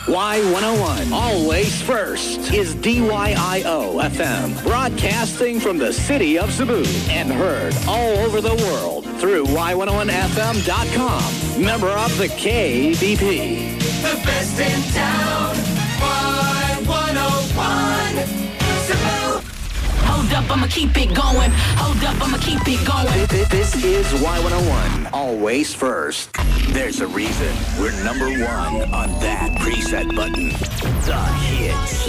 Y101, always first, is dyio-fm, broadcasting from the city of Cebu and heard all over the world through Y101FM.com. Member of the KBP. The best in town, Y101, Cebu. Hold up, I'ma keep it going. Hold up, I'ma keep it going. This is Y101, always first. There's a reason we're number one on that preset button. The hits.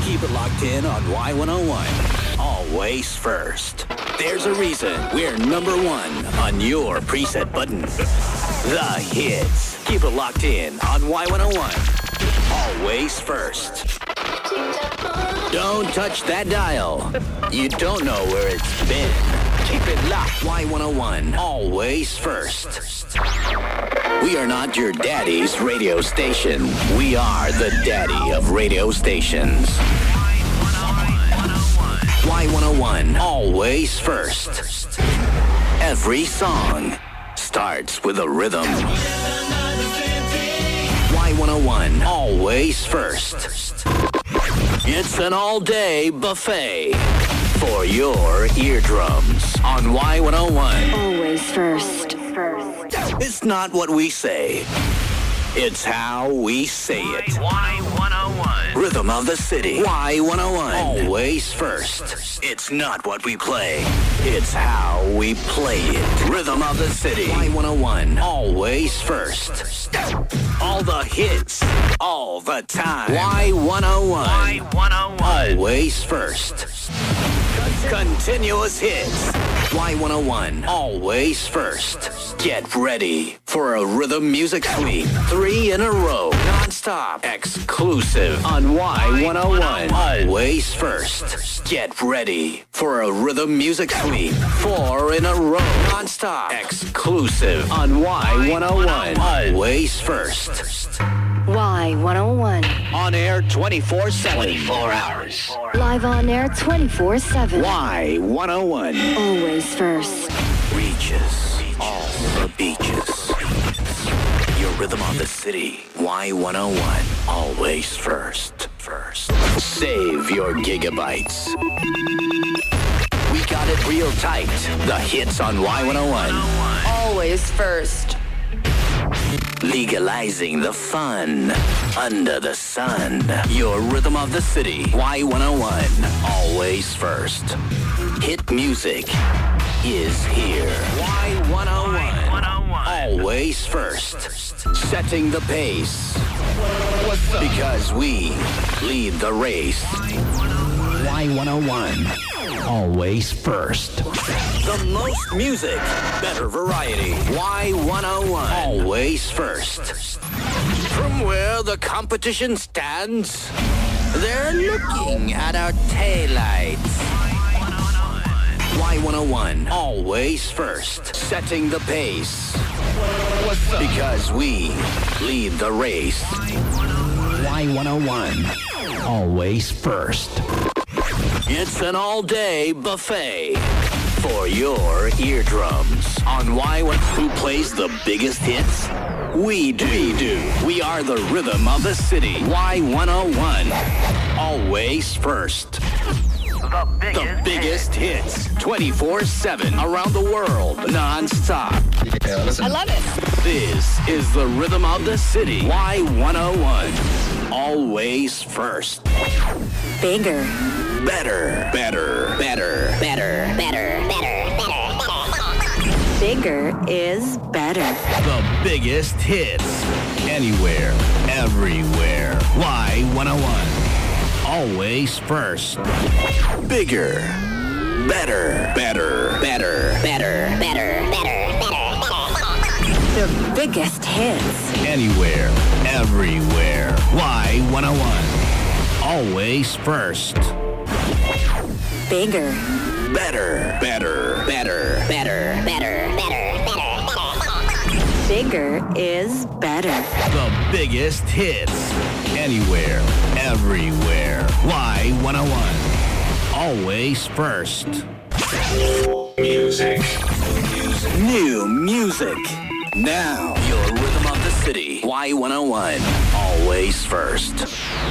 Keep it locked in on Y101, always first. There's a reason we're number one on your preset button. The hits. Keep it locked in on Y101, always first. Don't touch that dial. You don't know where it's been. Keep it locked. Y101, always first. We are not your daddy's radio station. We are the daddy of radio stations. Y101, always first. Every song starts with a rhythm. Y101, always first. It's an all-day buffet for your eardrums on Y101. Always first. It's not what we say. It's how we say it. Y101. Rhythm of the city. Y101. Always first. It's not what we play. It's how we play it. Rhythm of the city. Y101. Always first. All the hits. All the time. Y101. Y101. Always first. Continuous hits. Y101, always first. Get ready for a rhythm music sweep. 3 in a row, non-stop, exclusive on Y101, always first. Get ready for a rhythm music sweep. 4 in a row, non-stop, exclusive on Y101, always first. Y101. On air 24/7. 24 hours. Live on air 24/7. Y101. Always first. Reaches all the beaches. Your rhythm of the city. Y101. Always first. Save your gigabytes. We got it real tight. The hits on Y101. Always first. Legalizing the fun under the sun. Your rhythm of the city. Y101. Always first. Hit music is here. Y101. Always first. Setting the pace. Because we lead the race. Y101. Always first. The most music, better variety. Y101. Always first. From where the competition stands, they're looking at our taillights. Y101. Always first. Setting the pace. Because we lead the race. Y101. Always first. It's an all-day buffet for your eardrums. On Y1, who plays the biggest hits? We do. We are the rhythm of the city. Y101. Always first. The biggest hits. 24/7 around the world. Non-stop. I love it. This is the rhythm of the city. Y101. Always first. Bigger. Better. Bigger is better. The biggest hits. Anywhere. Everywhere. Y101. Always first. Bigger. Better. The biggest hits. Anywhere. Everywhere. Y101. Always first. Bigger. Better. Bigger is better. The biggest hits. Anywhere. Everywhere. Y101. Always first. Music. New music. Now, your rhythm of the city. Y101. always first.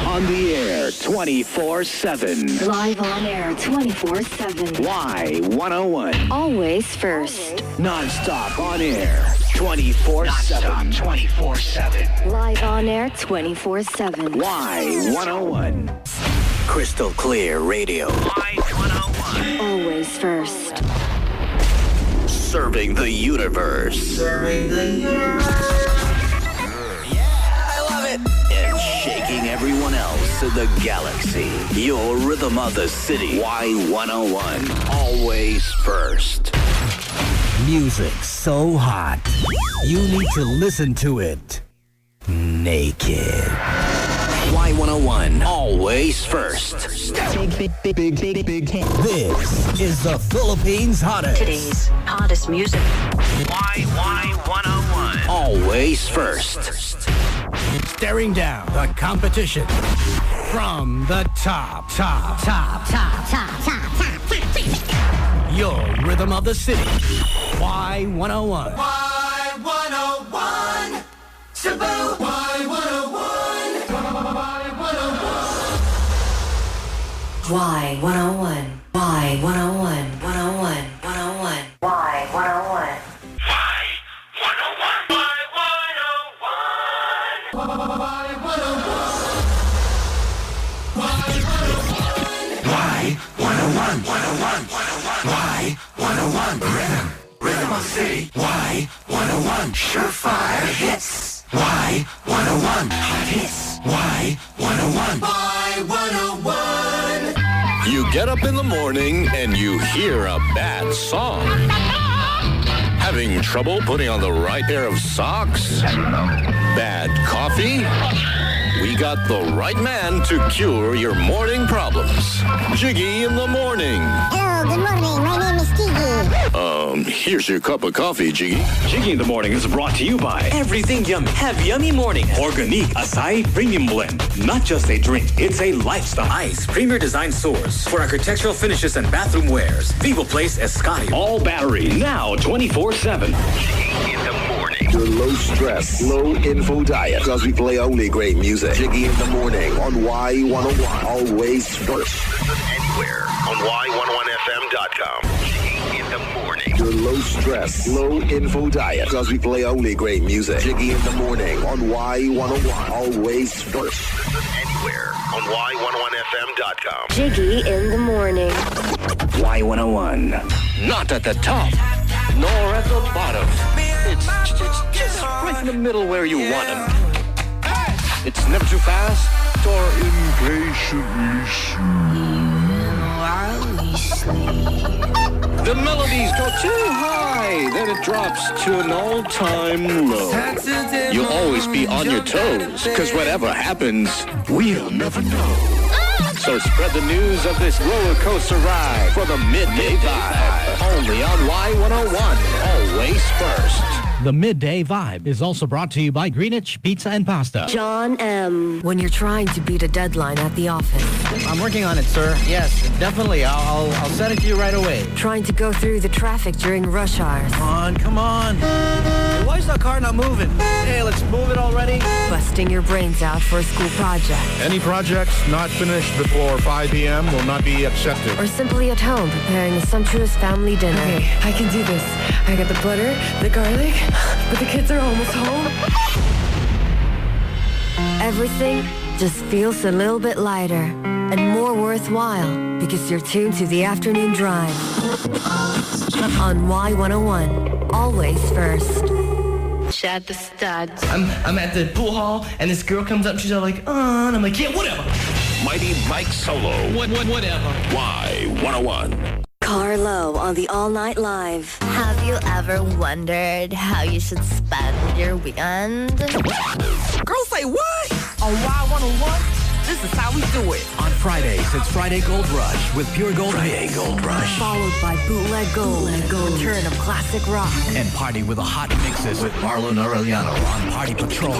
On the air 24/7. Live on air 24/7. Y101. Always first. Non-stop on air 24/7. 24/7. Live on air 24/7. Y101. Crystal clear radio. Y101. Always first. Serving the universe. And shaking everyone else in the galaxy. Your rhythm of the city. Y101. Always first. Music so hot, you need to listen to it naked. Y101. Always first. This is the Philippines' hottest. Today's hottest music. Y101. Always first. Staring down the competition from the top. Your rhythm of the city. Y101. Y101. Cebu. Y101. Y101. Y101. 101. 101. Y101. Rhythm of City. Y101. Surefire hits. Y101. Hot hits. Y101. Y101. You get up in the morning and you hear a bad song. Having trouble putting on the right pair of socks? Bad coffee? We got the right man to cure your morning problems. Jiggy in the morning. Hello, good morning. My name is Tiggy. Here's your cup of coffee, Jiggy. Jiggy in the Morning is brought to you by Everything Yummy. Have yummy morning. Organique Acai Premium Blend. Not just a drink, it's a lifestyle. Ice, premier design source for architectural finishes and bathroom wares. Vivo Place Escati. All battery, now 24/7. Jiggy in the morning. Your low stress, low info diet. Because we play only great music. Jiggy in the morning on Y101. Always first. Anywhere on Y101FM.com. Jiggy in the morning. Your low stress, low info diet. Because we play only great music. Jiggy in the morning on Y101. Always first. Anywhere on Y101FM.com. Jiggy in the morning. Y101. Not at the top, nor at the bottom. It's just right in the middle where you want them. It's never too fast or impatiently slow. The melodies go too high, then it drops to an all-time low. You'll always be on your toes, because whatever happens, we'll never know. So spread the news of this roller coaster ride for the Midday Vibe. Only on Y101. Always first. The Midday Vibe is also brought to you by Greenwich Pizza and Pasta. John M. When you're trying to beat a deadline at the office, I'm working on it, sir. Yes, definitely. I'll send it to you right away. trying to go through the traffic during rush hours, Come on. Hey, why is that car not moving? Hey, let's move it already. busting your brains out for a school project, Any projects not finished before 5 p.m. will not be accepted. or simply at home preparing a sumptuous family dinner. Okay, I can do this. I got the butter, the garlic, but the kids are almost home. Everything just feels a little bit lighter and more worthwhile because you're tuned to the afternoon drive on Y101. Always first. Shut the studs. I'm at the pool hall, and this girl comes up, and she's all like, and I'm like, yeah, whatever. Mighty Mike Solo. Whatever. Y101. Carlo on the All Night Live. Have you ever wondered how you should spend your weekend? Girl, say what? On Y101, this is how we do it. On Fridays, it's Friday Gold Rush with Pure Gold. Friday Gold Rush. Followed by Bootleg Gold, return of classic rock. And party with the hot mixes with Marlon Aureliano on Party Patrol.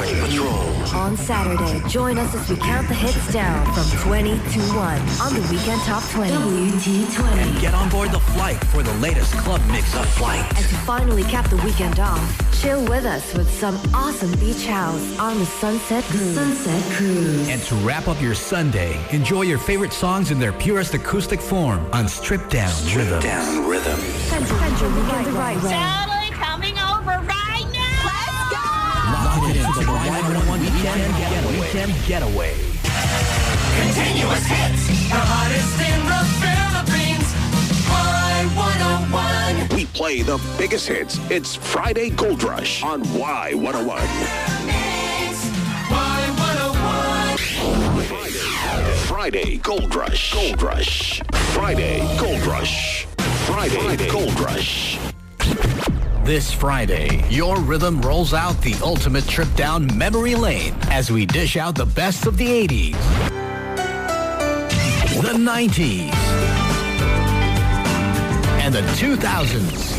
On Saturday, join us as we count the hits down from 20 to 1 on the Weekend Top 20. WT20. And get on board the flight for the latest club mix-up flight. And to finally cap the weekend off, chill with us with some awesome beach house on the Sunset Cruise. And to wrap up your Sunday, enjoy your favorite songs in their purest acoustic form on Stripped Down Rhythm. Spend your weekend the right way. Totally coming over right now. Let's go. Lock it into the Y101 Weekend Getaway. Continuous hits, the hottest in the Philippines. Y101. We play the biggest hits. It's Friday Gold Rush on Y101. Friday Gold Rush. Friday Gold Rush. Friday Gold Rush. This Friday, your rhythm rolls out the ultimate trip down memory lane as we dish out the best of the 80s, the 90s, and the 2000s.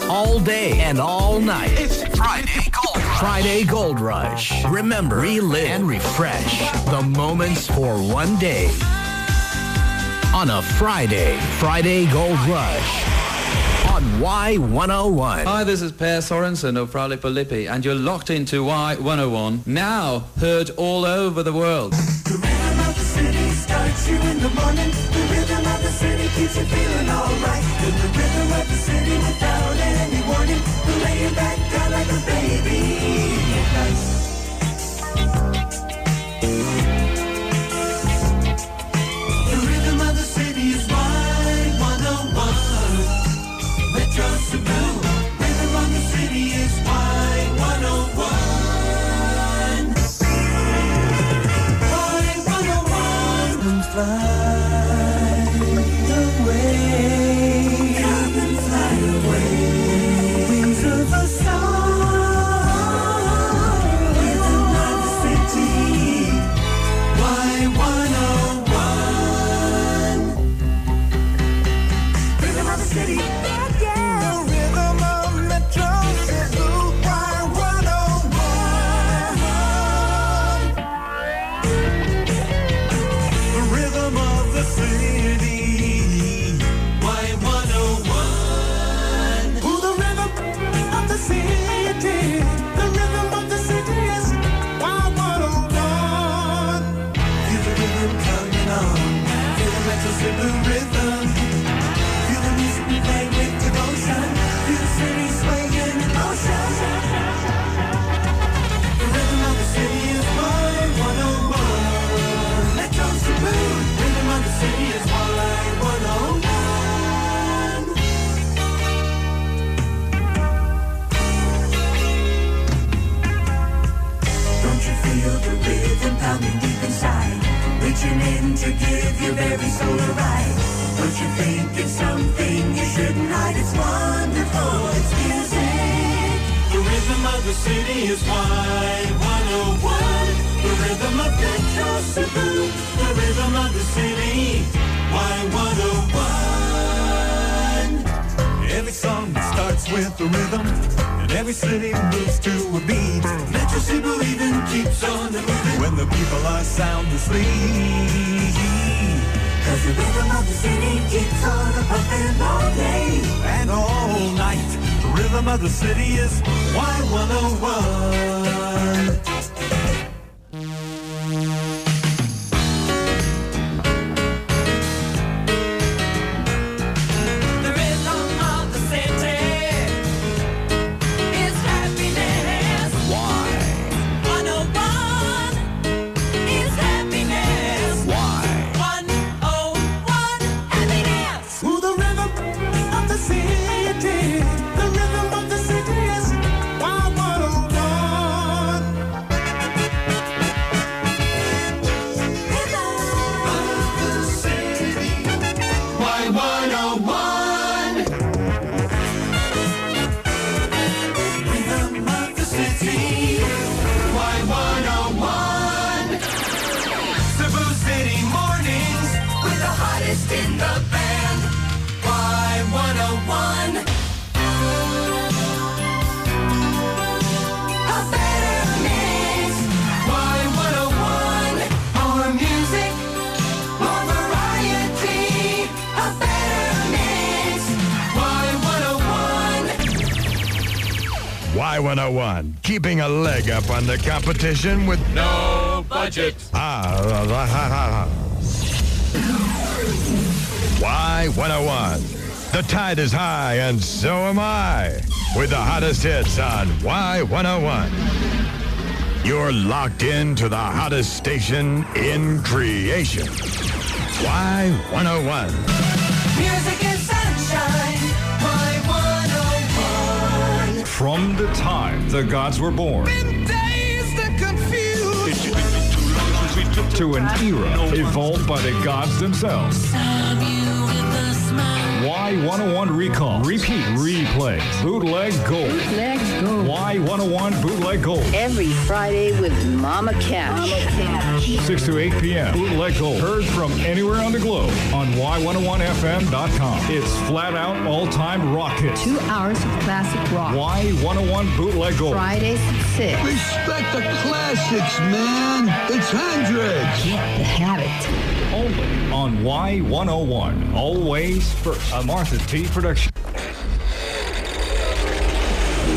All day and all night. It's Friday Gold Rush. Friday Gold Rush. Remember, relive, and refresh the moments for one day. On a Friday Gold Rush. On Y101. Hi, this is Per Sorensen of Frale Filippi, and you're locked into Y101, now heard all over the world. The rhythm of the city starts you in the morning. The rhythm of the city keeps you feeling alright. And the rhythm of the city without any warning will lay you back down like a baby. The rhythm of the city is Y101. Metro Cebu. Rhythm of the city is Y101. Fly away, come and fly away, wings of the star, rhythm of the city, Y101, rhythm of the city, the rhythm of Metro Cebu, Y101. Rhythm of the city, Y101. Ooh, the rhythm of the city, the rhythm of the city is Y101. Feel the rhythm coming on, feel the Metro Cebu rhythm, feel the music we play with devotion, feel the city swaying in motion. The rhythm of the city is Y101. Metro Cebu, rhythm of the city is Y101. Don't you feel the rhythm pounding deep inside, reaching in to give your very soul a ride? Don't you think it's something you shouldn't hide? It's wonderful, it's music. The rhythm of the city is Y101. The rhythm of Metro Cebu, the rhythm of the city, Y101. Every song starts with a rhythm, and every city moves to a beat. Metro Cebu even keeps on moving when the people are sound asleep. Cause the rhythm of the city keeps on pumping all day and all night. The rhythm of the city is Y101. Y101, keeping a leg up on the competition with No budget. Y101. The tide is high and so am I. With the hottest hits on Y101. You're locked into the hottest station in creation. Y101. Music and sunshine, Y101. From the time the gods were born to an era evolved by the gods themselves. Y101 Recall, Repeat, Replay, Bootleg Gold. Bootleg Gold. Y101 Bootleg Gold. Every Friday with Mama Cash. 6 to 8 p.m. Bootleg Gold. Heard from anywhere on the globe on Y101FM.com. It's flat out all-time rock hits. 2 hours of classic rock. Y101 Bootleg Gold. Fridays at 6. Respect the classics, man. It's hundreds. Get the habit. Only on Y101. Always first. A Martha T production.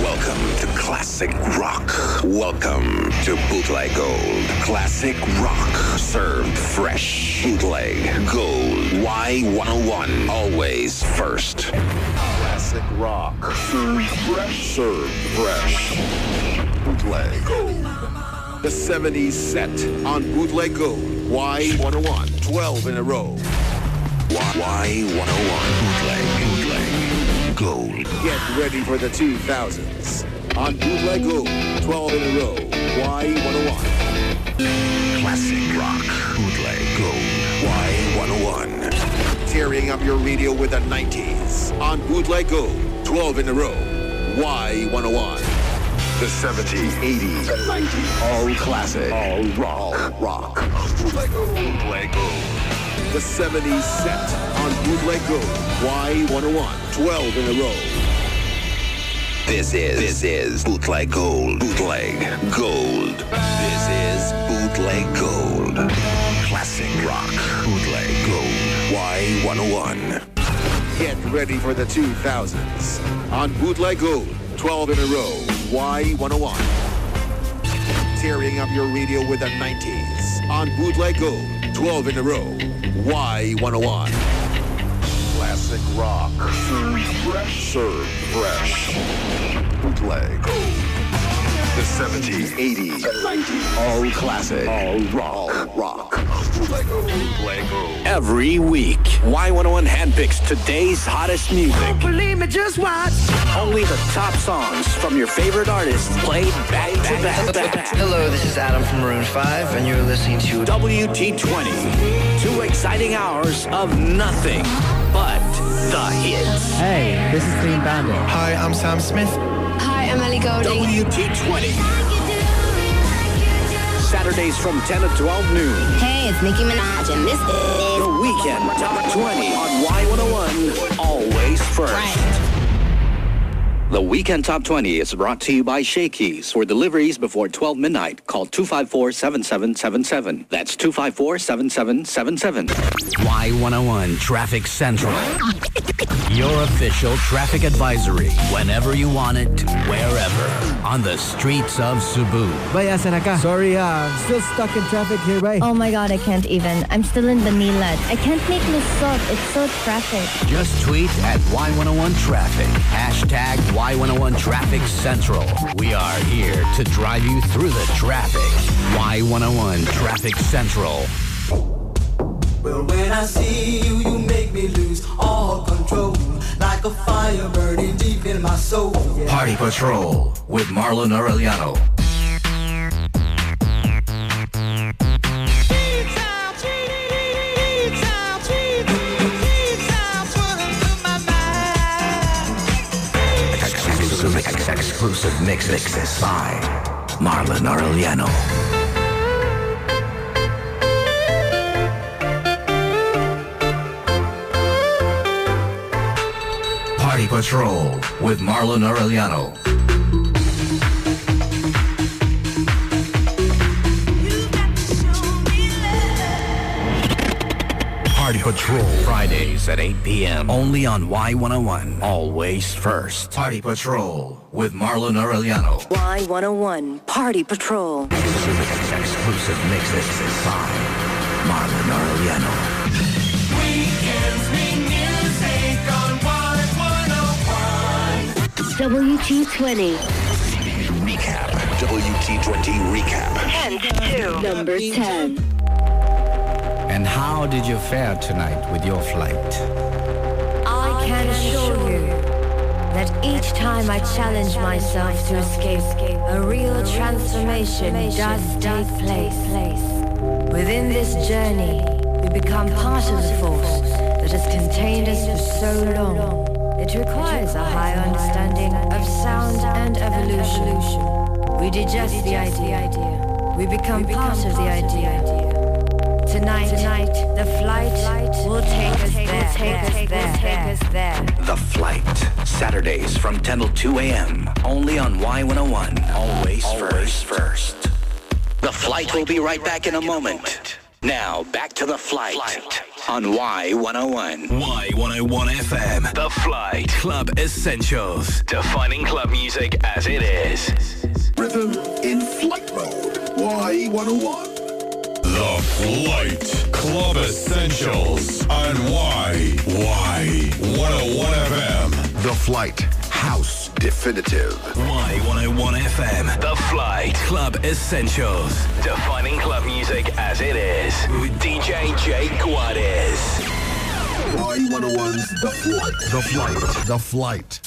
Welcome to Classic Rock. Welcome to Bootleg Gold. Classic Rock. Served fresh. Bootleg Gold. Y101. Always first. Classic Rock. Served fresh. Served fresh. Bootleg Gold. The 70s set on Bootleg Gold. Y101. 12 in a row. Y101 Bootleg Gold. Get ready for the 2000s on Bootleg Gold. 12 in a row. Y101. Classic Rock. Bootleg Gold. Y101. Tearing up your radio with the 90s on Bootleg Gold. 12 in a row. Y101. The 70s, 80s, and 90s. All classic. All rock. Bootleg Gold. The 70s set on Bootleg Gold. Y101. 12 in a row. This is Bootleg Gold. Bootleg Gold. This is Bootleg Gold. Classic Rock. Bootleg Gold. Y101. Get ready for the 2000s on Bootleg Gold. 12 in a row. Y101. Tearing up your radio with the 90s on Bootleg Gold. 12 in a row. Y101. Classic Rock. Served fresh. Bootleg Gold. The 70s, 80s, and 90s. All classic. All rock. Bootleg Gold. Every week, Y101 handpicks today's hottest music. Don't believe me, just watch. Only the top songs from your favorite artists played back to back. Hello, this is Adam from Maroon 5, and you're listening to WT20. 2 exciting hours of nothing but the hits. Hey, this is Clean Bandit. Hi, I'm Sam Smith. Hi, I'm Ellie Golding. WT20. Saturdays from 10 to 12 noon. Hey, it's Nicki Minaj, and this is The Weekend Top 20 on Y101. Always first. Right. The Weekend Top 20 is brought to you by Shakey's. For deliveries before 12 midnight, call 254-7777. That's 254-7777. Y101 Traffic Central. Your official traffic advisory. Whenever you want it, wherever. On the streets of Cebu. Bay, asan ka? Sorry, I'm still stuck in traffic here, bay. Oh my God, I can't even. I'm still in Manila. I can't make Luzon. It's so traffic. Just tweet at Y101 Traffic. Hashtag Y101 Traffic Central. We are here to drive you through the traffic. Y101 Traffic Central. Well, when I see you, you make me lose all control. Like a fire burning deep in my soul. Yeah. Party Patrol with Marlon Aureliano. Exclusive mixes by Marlon Aureliano. Party Patrol with Marlon Aureliano. Party Patrol, Fridays at 8 p.m. Only on Y101. Always first. Party Patrol with Marlon Aureliano. Y101 Party Patrol. Exclusive mixes by Marlon Aureliano. Weekends mean music on Y101. WT20. Recap. WT20 Recap. 10 to number 10. And how did you fare tonight with your flight? I can assure you that each time I challenge myself to escape, a real transformation does take place. Within this journey, we become part of the force that has contained us for so long. It requires a higher understanding of sound and evolution. We digest the idea. We become part of the idea. Tonight, the flight will take us there. The Flight. Saturdays from 10 till 2 a.m. Only on Y101. Always first. The Flight will be right back in a moment. Now, back to The Flight on Y101. Y101 FM. The Flight. Club Essentials. Defining club music as it is. Rhythm in flight mode. Y101. The Flight. Club Essentials on Y101 FM. The Flight. House Definitive. Y101 FM. The Flight. Club Essentials. Defining club music as it is. With DJ Jake Guades. Y101's The Flight. The Flight. The Flight.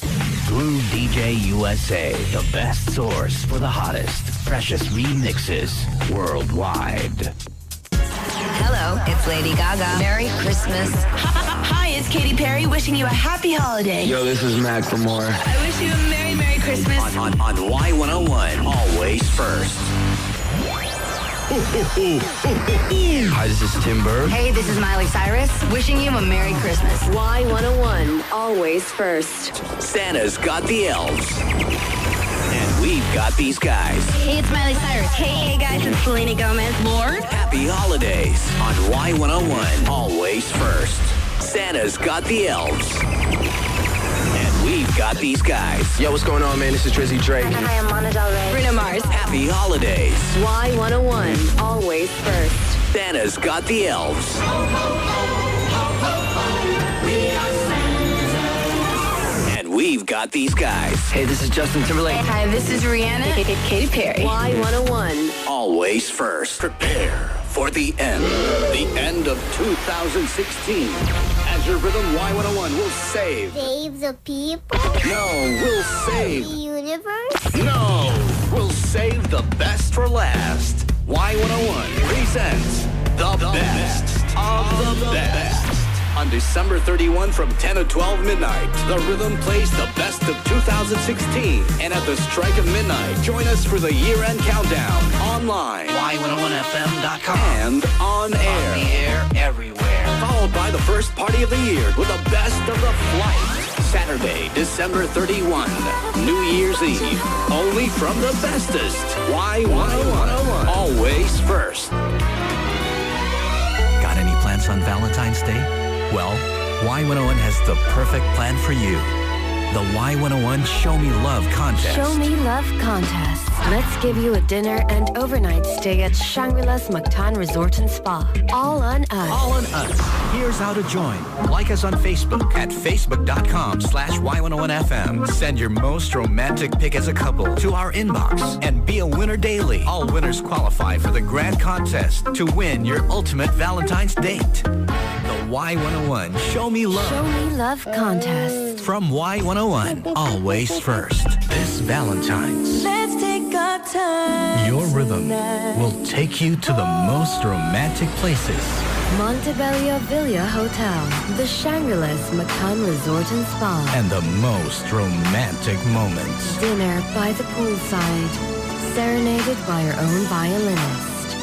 Through DJ USA, the best source for the hottest, freshest remixes worldwide. Hello, it's Lady Gaga. Merry Christmas. Hi, it's Katy Perry wishing you a happy holiday. Yo, this is Macklemore. I wish you a Merry, Merry Christmas. On Y101. Always first. Hi, this is Tim Berg. Hey, this is Miley Cyrus wishing you a Merry Christmas. Y101 Always First. Santa's got the elves. And we've got these guys. Hey, it's Miley Cyrus. Hey guys, it's Selena Gomez. Lord. Happy holidays on Y101. Always first. Santa's got the elves. And we've got these guys. Yo, what's going on, man? This is Drizzy Drake. Hi, I'm Lana Del Rey. Bruno Mars. Happy holidays. Y101 Always First. Santa's got the elves. And we've got these guys. Hey, this is Justin Timberlake. Hi, this is Rihanna. Katy Perry. Y101 Always first. Prepare for the end. The end of 2016. As your rhythm, Y101 will save. Save the people? No, we'll save. The universe? No, we'll save the best for last. Y101 presents the best of the best. On December 31 from 10 to 12 midnight, the Rhythm plays the best of 2016. And at the strike of midnight, join us for the year-end countdown. Online, Y101FM.com. and on air. On the air everywhere. Followed by the first party of the year with the best of the Flight. Saturday, December 31, New Year's Eve. Only from the bestest. Y101. Always first. Got any plans on Valentine's Day? Well, Y101 has the perfect plan for you. The Y101 Show Me Love Contest. Show Me Love Contest. Let's give you a dinner and overnight stay at Shangri-La's Mactan Resort and Spa. All on us. All on us. Here's how to join. Like us on Facebook at facebook.com/Y101FM. Send your most romantic pic as a couple to our inbox and be a winner daily. All winners qualify for the grand contest to win your ultimate Valentine's date. The Y101 Show Me Love. Show Me Love Contest. From Y101, always first. This Valentine's. Let's take our time. Your rhythm will take you to the most romantic places. Montebello Villa Hotel. The Shangri-La's Mactan Resort and Spa. And the most romantic moments. Dinner by the poolside. Serenaded by your own violinist.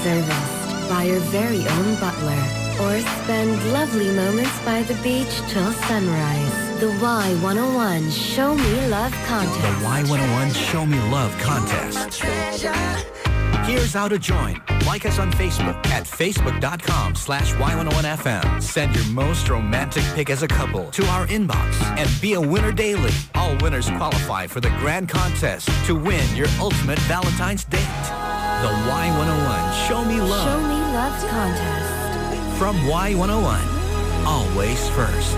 Serviced by your very own butler. Or spend lovely moments by the beach till sunrise. The Y101 Show Me Love Contest. The Y101 Show Me Love Contest. Here's how to join. Like us on Facebook at facebook.com/Y101FM. Send your most romantic pic as a couple to our inbox and be a winner daily. All winners qualify for the grand contest to win your ultimate Valentine's date. The Y101 Show Me Love. Show Me Love's contest. From Y101, always first.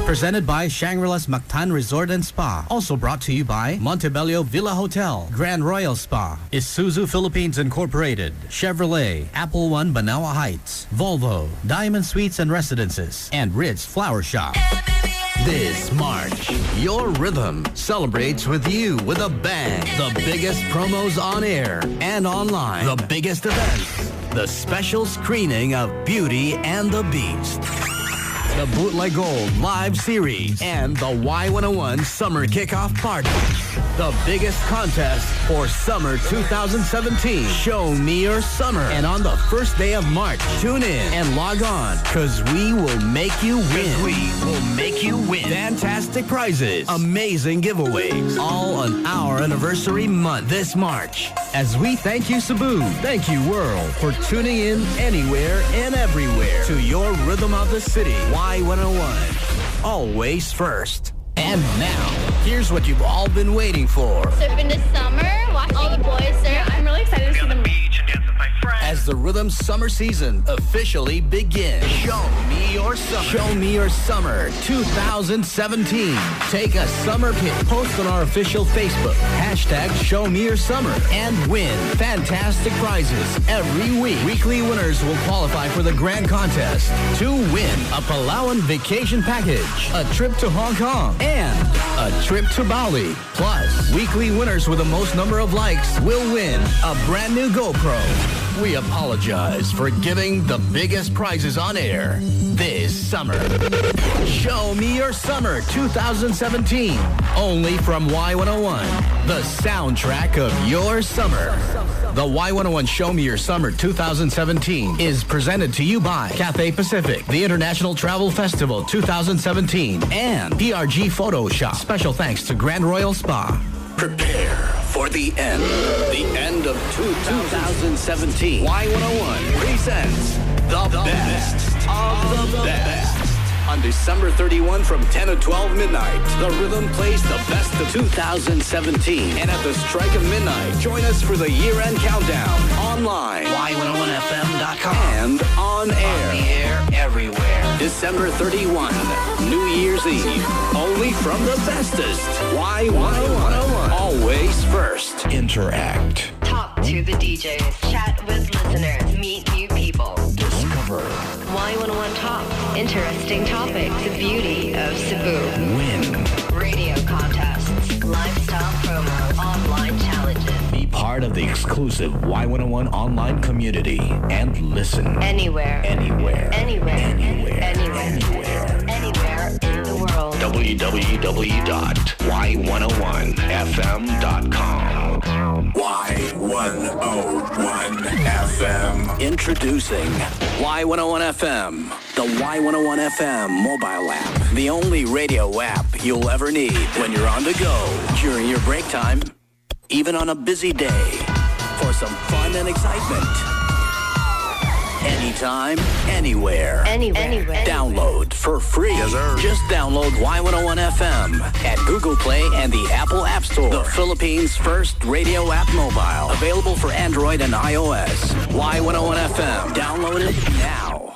Presented by Shangri-La's Mactan Resort and Spa. Also brought to you by Montebello Villa Hotel, Grand Royal Spa, Isuzu Philippines Incorporated, Chevrolet, Apple One Banawa Heights, Volvo, Diamond Suites and Residences, and Ritz Flower Shop. This March, your rhythm celebrates with you with a bang. The biggest promos on air and online. The biggest events. The special screening of Beauty and the Beast. The Bootleg Gold Live Series, and the Y101 Summer Kickoff Party. The biggest contest for summer 2017. Show me your summer. And on the first day of March, tune in and log on, because we will make you win. Fantastic prizes, amazing giveaways, all on our anniversary month this March. As we thank you, Cebu, thank you, world, for tuning in anywhere and everywhere to your rhythm of the city. Y101, always first. And now, here's what you've all been waiting for. Surf in the summer, watch all the boys surf. I'm really excited to see them. As the Rhythm Summer Season officially begins. Show me your summer. Show me your summer 2017. Take a summer pic. Post on our official Facebook. Hashtag Show Me Your Summer. And win fantastic prizes every week. Weekly winners will qualify for the grand contest to win a Palawan vacation package, a trip to Hong Kong, and a trip to Bali. Plus, weekly winners with the most number of likes will win a brand new GoPro. We apologize for giving the biggest prizes on air this summer. Show me your summer 2017. Only from Y101, the soundtrack of your summer. The Y101 Show Me Your Summer 2017 is presented to you by Cathay Pacific, the International Travel Festival 2017, and PRG Photoshop. Special thanks to Grand Royal Spa. Prepare for the end. The end of 2017. Y101 presents the best of the best. On December 31 from 10 to 12 midnight, The Rhythm plays the best of 2017. And at the strike of midnight, join us for the year-end countdown. Online, Y101FM.com. And on air. On the air everywhere. December 31, New Year's Eve. Only from the bestest. Y101. Always first. Interact. Talk to the DJs. Chat with listeners. Meet new people. Discover. Y101 Talk. Interesting topics. The beauty of Cebu. Win. Radio contests. Lifestyle promo. Online challenges. Be part of the exclusive Y101 online community and listen. Anywhere. Anywhere. Anywhere. Anywhere. Anywhere. Anywhere. Anywhere in the world. www.y101fm.com. Y101 FM. Introducing Y101 FM, the Y101 FM mobile app. The only radio app you'll ever need when you're on the go, during your break time, even on a busy day, for some fun and excitement. Anytime, anywhere. Anywhere. Download for free. Yes, sir. Just download Y101 FM at Google Play and the Apple App Store. The Philippines' first radio app mobile. Available for Android and iOS. Y101 FM. Download it now.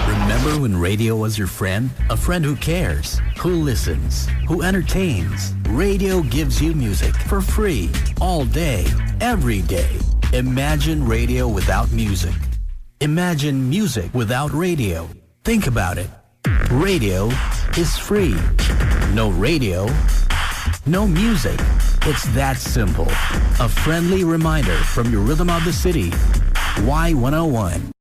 Remember when radio was your friend? A friend who cares, who listens, who entertains. Radio gives you music for free, all day, every day. Imagine radio without music. Imagine music without radio. Think about it. Radio is free. No radio, no music. It's that simple. A friendly reminder from your Rhythm of the City. Y101.